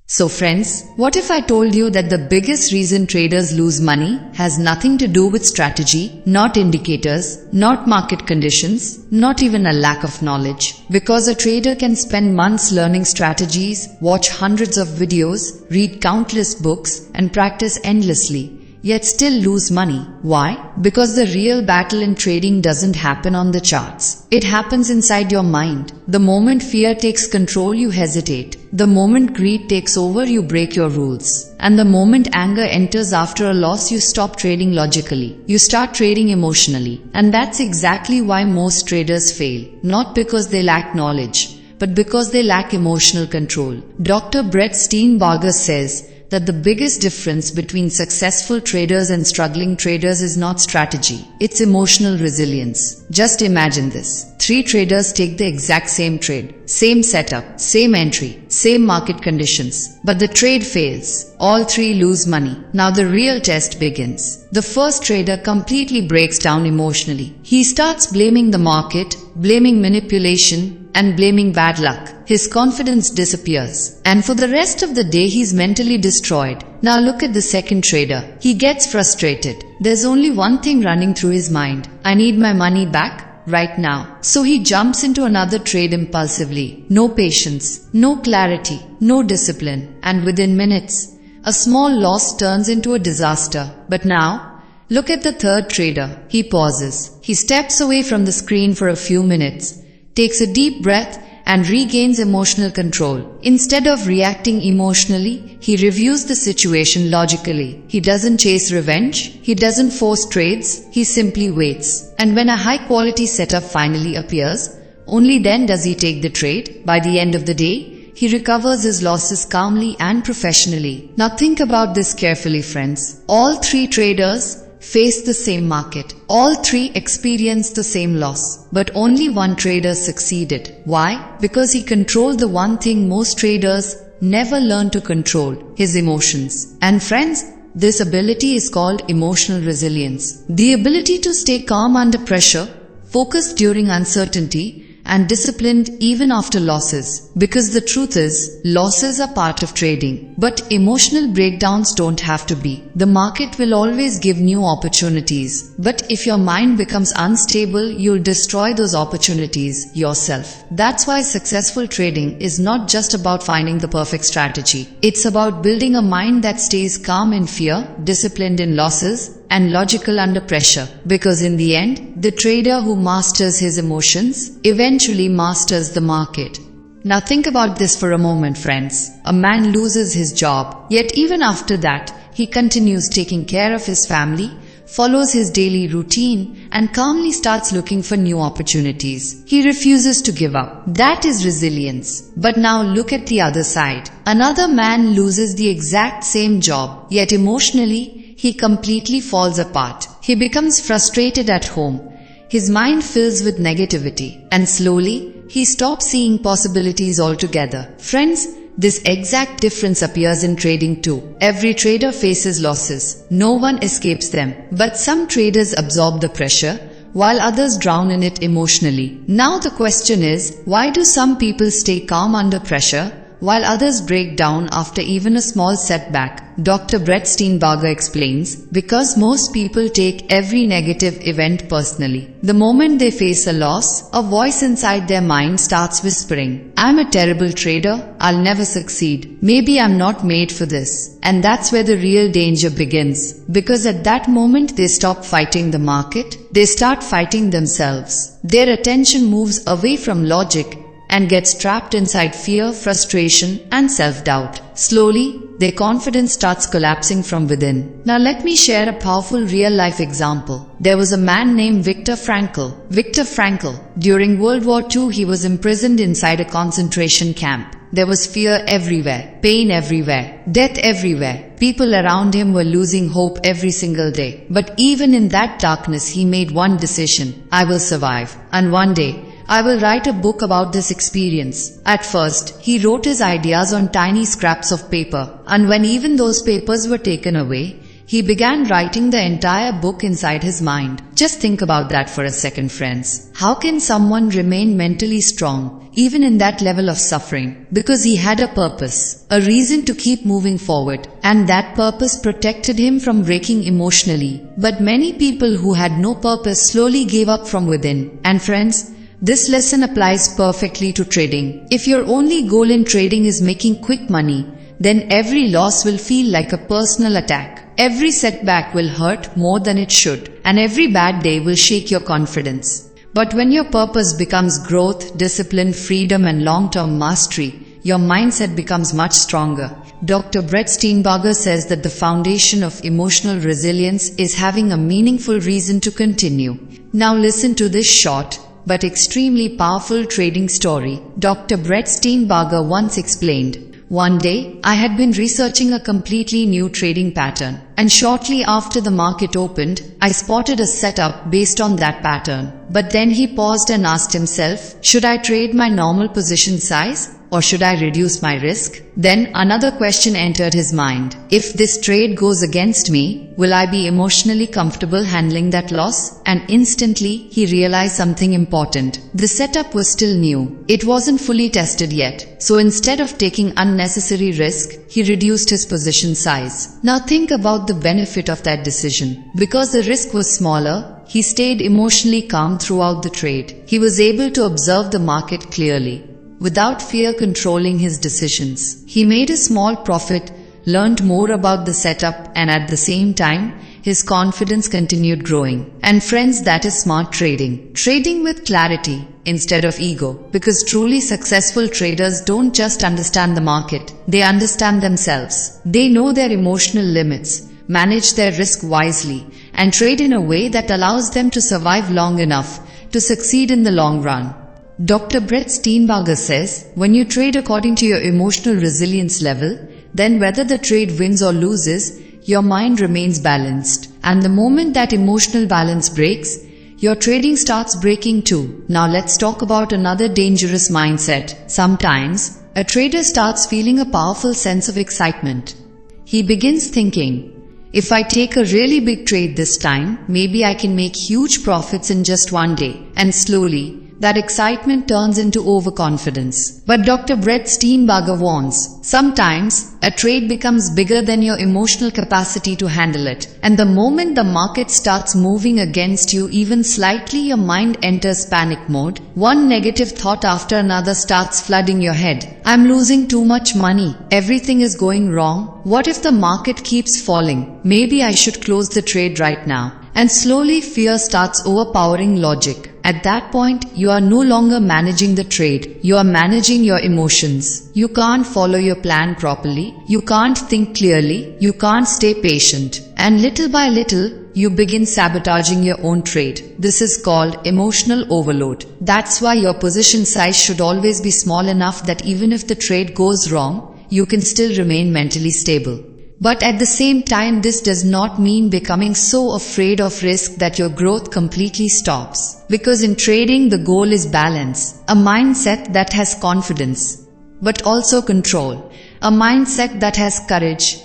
So friends, what if I told you that the biggest reason traders lose money has nothing to do with strategy, not indicators, not market conditions, not even a lack of knowledge? Because a trader can spend months learning strategies, watch hundreds of videos, read countless books, and practice endlessly, yet still lose money. Why? Because the real battle in trading doesn't happen on the charts. It happens inside your mind. The moment fear takes control, you hesitate. The moment greed takes over, you break your rules. And the moment anger enters after a loss, you stop trading logically. You start trading emotionally. And that's exactly why most traders fail. Not because they lack knowledge, but because they lack emotional control. Dr. Steenbarger says that the biggest difference between successful traders and struggling traders is not strategy, it's emotional resilience. Just imagine this. 3 traders take the exact same trade, same setup, same entry, same market conditions, but the trade fails. All 3 lose money. Now the real test begins. The first trader completely breaks down emotionally. He starts blaming the market, blaming manipulation, and blaming bad luck. His confidence disappears. And for the rest of the day he's mentally destroyed. Now look at the second trader. He gets frustrated. There's only one thing running through his mind. I need my money back right now. So he jumps into another trade impulsively. No patience, no clarity, no discipline. And within minutes, a small loss turns into a disaster. But now, look at the third trader. He pauses. He steps away from the screen for a few minutes, takes a deep breath, and regains emotional control. Instead of reacting emotionally, he reviews the situation logically. He doesn't chase revenge. He doesn't force trades. He simply waits. And when a high-quality setup finally appears, only then does he take the trade. By the end of the day, he recovers his losses calmly and professionally. Now think about this carefully, friends. All 3 traders face the same market. All 3 experienced the same loss. But only one trader succeeded. Why? Because he controlled the one thing most traders never learn to control: his emotions. And friends, this ability is called emotional resilience. The ability to stay calm under pressure, focused during uncertainty, and disciplined even after losses. Because the truth is, losses are part of trading. But emotional breakdowns don't have to be. The market will always give new opportunities. But if your mind becomes unstable, you'll destroy those opportunities yourself. That's why successful trading is not just about finding the perfect strategy. It's about building a mind that stays calm in fear, disciplined in losses, and logical under pressure. Because in the end, the trader who masters his emotions eventually masters the market. Now think about this for a moment, friends. A man loses his job, yet even after that, he continues taking care of his family, follows his daily routine, and calmly starts looking for new opportunities. He refuses to give up. That is resilience. But now look at the other side. Another man loses the exact same job, yet emotionally, he completely falls apart. He becomes frustrated at home. His mind fills with negativity. And slowly, he stops seeing possibilities altogether. Friends, this exact difference appears in trading too. Every trader faces losses. No one escapes them. But some traders absorb the pressure, while others drown in it emotionally. Now the question is, why do some people stay calm under pressure, while others break down after even a small setback? Dr. Steenbarger explains, because most people take every negative event personally. The moment they face a loss, a voice inside their mind starts whispering, "I'm a terrible trader, I'll never succeed, maybe I'm not made for this." And that's where the real danger begins. Because at that moment they stop fighting the market, they start fighting themselves. Their attention moves away from logic and gets trapped inside fear, frustration, and self-doubt. Slowly, their confidence starts collapsing from within. Now let me share a powerful real-life example. There was a man named Viktor Frankl. During World War II, he was imprisoned inside a concentration camp. There was fear everywhere, pain everywhere, death everywhere. People around him were losing hope every single day. But even in that darkness, he made one decision: I will survive. And one day, I will write a book about this experience. At first, he wrote his ideas on tiny scraps of paper, and when even those papers were taken away, he began writing the entire book inside his mind. Just think about that for a second, friends. How can someone remain mentally strong, even in that level of suffering, because he had a purpose, a reason to keep moving forward, and that purpose protected him from breaking emotionally. But many people who had no purpose slowly gave up from within. And friends, this lesson applies perfectly to trading. If your only goal in trading is making quick money, then every loss will feel like a personal attack. Every setback will hurt more than it should, and every bad day will shake your confidence. But when your purpose becomes growth, discipline, freedom, and long-term mastery, your mindset becomes much stronger. Dr. Brett Steenbarger says that the foundation of emotional resilience is having a meaningful reason to continue. Now listen to this short but extremely powerful trading story. Dr. Brett Steenbarger once explained, "One day, I had been researching a completely new trading pattern, and shortly after the market opened, I spotted a setup based on that pattern. But then he paused and asked himself, should I trade my normal position size? Or should I reduce my risk? Then another question entered his mind. If this trade goes against me, will I be emotionally comfortable handling that loss? And instantly, he realized something important. The setup was still new. It wasn't fully tested yet. So instead of taking unnecessary risk, he reduced his position size. Now think about the benefit of that decision. Because the risk was smaller, he stayed emotionally calm throughout the trade. He was able to observe the market clearly, without fear controlling his decisions. He made a small profit, learned more about the setup, and at the same time, his confidence continued growing. And friends, that is smart trading. Trading with clarity instead of ego. Because truly successful traders don't just understand the market, they understand themselves. They know their emotional limits, manage their risk wisely, and trade in a way that allows them to survive long enough to succeed in the long run. Dr. Brett Steenbarger says, when you trade according to your emotional resilience level, then whether the trade wins or loses, your mind remains balanced. And the moment that emotional balance breaks, your trading starts breaking too. Now let's talk about another dangerous mindset. Sometimes, a trader starts feeling a powerful sense of excitement. He begins thinking, if I take a really big trade this time, maybe I can make huge profits in just one day. And slowly, that excitement turns into overconfidence. But Dr. Brett Steenbarger warns, sometimes a trade becomes bigger than your emotional capacity to handle it. And the moment the market starts moving against you even slightly, your mind enters panic mode. One negative thought after another starts flooding your head. I'm losing too much money. Everything is going wrong. What if the market keeps falling? Maybe I should close the trade right now. And slowly fear starts overpowering logic. At that point, you are no longer managing the trade. You are managing your emotions. You can't follow your plan properly. You can't think clearly. You can't stay patient. And little by little, you begin sabotaging your own trade. This is called emotional overload. That's why your position size should always be small enough that even if the trade goes wrong, you can still remain mentally stable. But at the same time, this does not mean becoming so afraid of risk that your growth completely stops. Because in trading, the goal is balance, a mindset that has confidence, but also control, a mindset that has courage,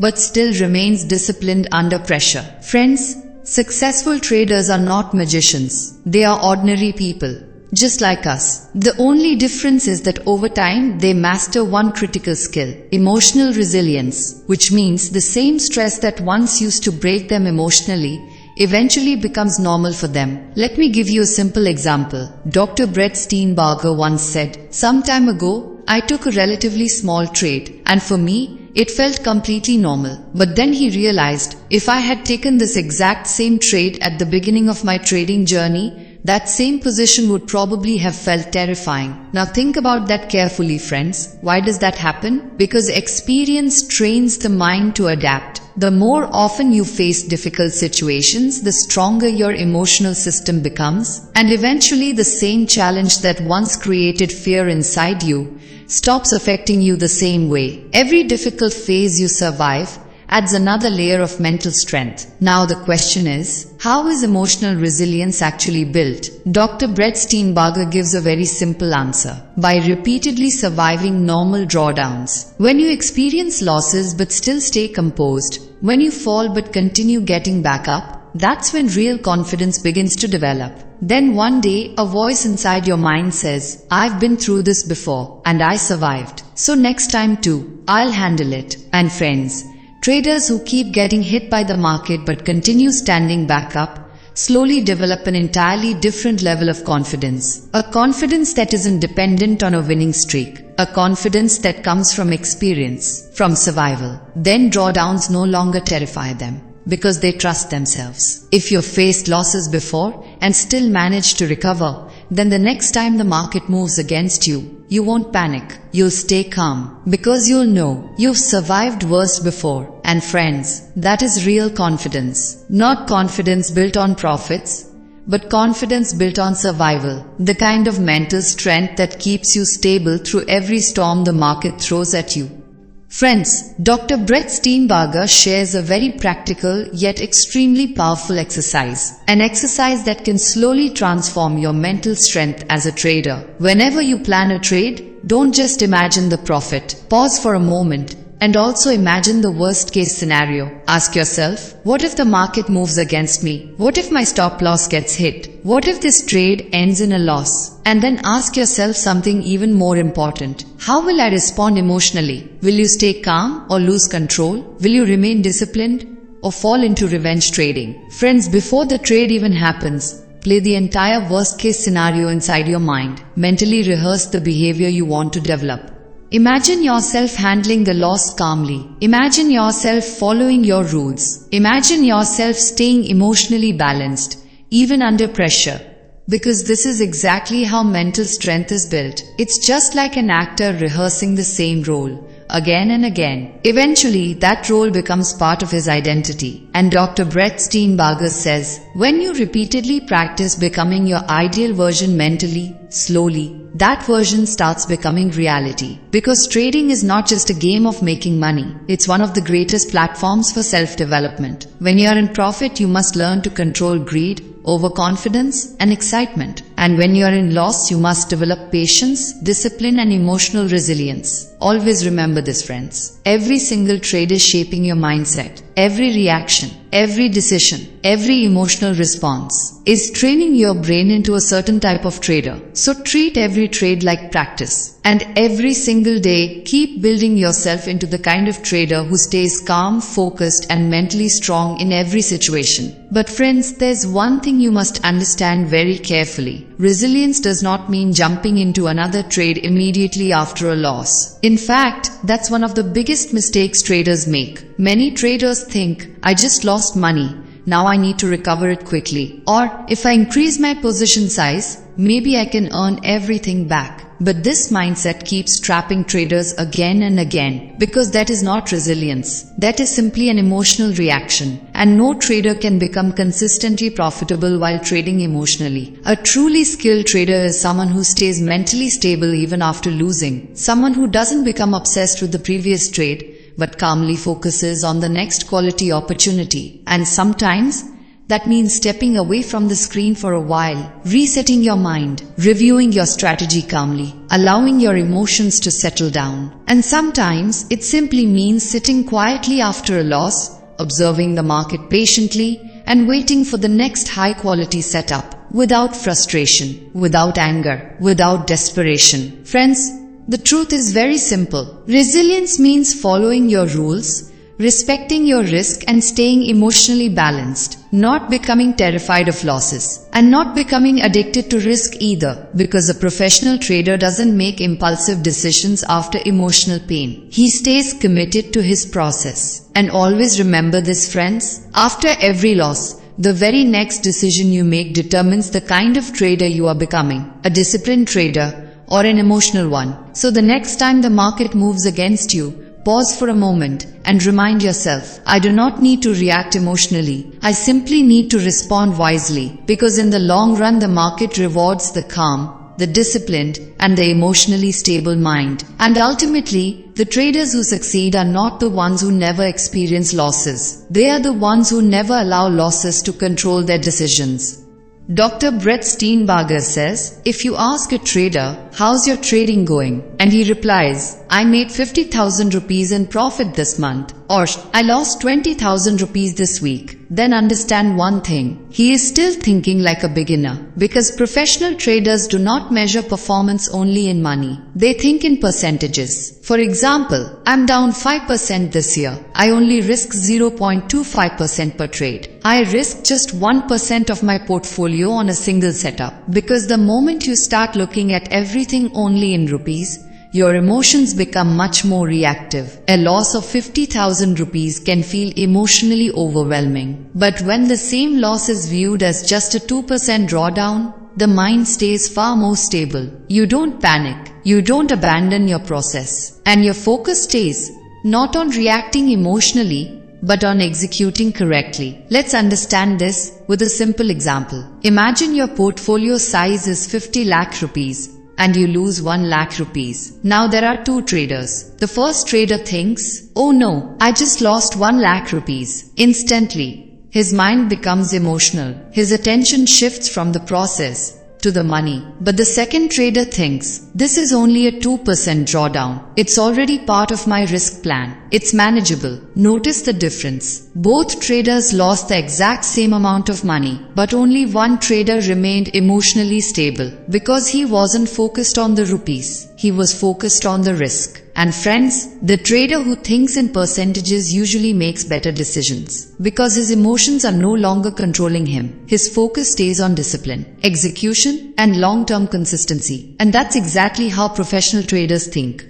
but still remains disciplined under pressure. Friends, successful traders are not magicians. They are ordinary people, just like us. The only difference is that over time they master one critical skill, emotional resilience, which means the same stress that once used to break them emotionally eventually becomes normal for them. Let me give you a simple example. Dr. Brett Steenbarger once said, "Some time ago, I took a relatively small trade, and for me, it felt completely normal. But then he realized, if I had taken this exact same trade at the beginning of my trading journey, that same position would probably have felt terrifying." Now think about that carefully, friends. Why does that happen? Because experience trains the mind to adapt. The more often you face difficult situations, the stronger your emotional system becomes, and eventually the same challenge that once created fear inside you stops affecting you the same way. Every difficult phase you survive adds another layer of mental strength. Now the question is, how is emotional resilience actually built? Dr. Brett Steenbarger gives a very simple answer: by repeatedly surviving normal drawdowns. When you experience losses but still stay composed, when you fall but continue getting back up, That's when real confidence begins to develop. Then one day, a voice inside your mind says, I've been through this before, and I survived. So next time too, I'll handle it. And friends, traders who keep getting hit by the market but continue standing back up, slowly develop an entirely different level of confidence. A confidence that isn't dependent on a winning streak. A confidence that comes from experience, from survival. Then drawdowns no longer terrify them, because they trust themselves. If you've faced losses before and still managed to recover, then the next time the market moves against you, you won't panic. You'll stay calm, because you'll know you've survived worse before. And friends, that is real confidence. Not confidence built on profits, but confidence built on survival. The kind of mental strength that keeps you stable through every storm the market throws at you. Friends, Dr. Steenbarger shares a very practical yet extremely powerful exercise. An exercise that can slowly transform your mental strength as a trader. Whenever you plan a trade, don't just imagine the profit. Pause for a moment and also imagine the worst case scenario. Ask yourself, what if the market moves against me? What if my stop loss gets hit? What if this trade ends in a loss? And then ask yourself something even more important. How will I respond emotionally? Will you stay calm or lose control? Will you remain disciplined or fall into revenge trading? Friends, before the trade even happens, play the entire worst case scenario inside your mind. Mentally rehearse the behavior you want to develop. Imagine yourself handling the loss calmly. Imagine yourself following your rules. Imagine yourself staying emotionally balanced, even under pressure. Because this is exactly how mental strength is built. It's just like an actor rehearsing the same role, again and again. Eventually, that role becomes part of his identity. And Dr. Steenbarger says, when you repeatedly practice becoming your ideal version mentally, slowly, that version starts becoming reality. Because trading is not just a game of making money, it's one of the greatest platforms for self-development. When you are in profit, you must learn to control greed, overconfidence, and excitement. And when you are in loss, you must develop patience, discipline, and emotional resilience. Always remember this, friends. Every single trade is shaping your mindset. Every reaction, every decision, every emotional response is training your brain into a certain type of trader. So treat every trade like practice. And every single day, keep building yourself into the kind of trader who stays calm, focused, and mentally strong in every situation. But friends, there's one thing you must understand very carefully. Resilience does not mean jumping into another trade immediately after a loss. In fact, that's one of the biggest mistakes traders make. Many traders think, I just lost money, now I need to recover it quickly. Or, if I increase my position size, maybe I can earn everything back. But this mindset keeps trapping traders again and again, because that is not resilience. That is simply an emotional reaction. And no trader can become consistently profitable while trading emotionally. A truly skilled trader is someone who stays mentally stable even after losing. Someone who doesn't become obsessed with the previous trade, but calmly focuses on the next quality opportunity. And sometimes, that means stepping away from the screen for a while, resetting your mind, reviewing your strategy calmly, allowing your emotions to settle down. And sometimes, it simply means sitting quietly after a loss, observing the market patiently, and waiting for the next high-quality setup, without frustration, without anger, without desperation. Friends, the truth is very simple. Resilience means following your rules, respecting your risk, and staying emotionally balanced, not becoming terrified of losses, and not becoming addicted to risk either, because a professional trader doesn't make impulsive decisions after emotional pain. He stays committed to his process. And always remember this, friends, after every loss, the very next decision you make determines the kind of trader you are becoming, a disciplined trader or an emotional one. So the next time the market moves against you, pause for a moment and remind yourself, I do not need to react emotionally. I simply need to respond wisely, because in the long run the market rewards the calm, the disciplined, and the emotionally stable mind. And ultimately, the traders who succeed are not the ones who never experience losses. They are the ones who never allow losses to control their decisions. Dr. Steenbarger says, if you ask a trader how's your trading going? And he replies, I made 50,000 rupees in profit this month. Or, I lost 20,000 rupees this week. Then understand one thing. He is still thinking like a beginner. Because professional traders do not measure performance only in money. They think in percentages. For example, I'm down 5% this year. I only risk 0.25% per trade. I risk just 1% of my portfolio on a single setup. Because the moment you start looking at everything only in rupees, your emotions become much more reactive. A loss of 50,000 rupees can feel emotionally overwhelming. But when the same loss is viewed as just a 2% drawdown, the mind stays far more stable. You don't panic. You don't abandon your process. And your focus stays not on reacting emotionally, but on executing correctly. Let's understand this with a simple example. Imagine your portfolio size is 50 lakh rupees. And you lose 1 lakh rupees. Now there are two traders. The first trader thinks, oh no, I just lost 1 lakh rupees. Instantly, his mind becomes emotional. His attention shifts from the process to the money. But the second trader thinks, this is only a 2% drawdown. It's already part of my risk plan. It's manageable. Notice the difference. Both traders lost the exact same amount of money, but only one trader remained emotionally stable because he wasn't focused on the rupees. He was focused on the risk. And friends, the trader who thinks in percentages usually makes better decisions because his emotions are no longer controlling him. His focus stays on discipline, execution, and long-term consistency. And that's exactly how professional traders think.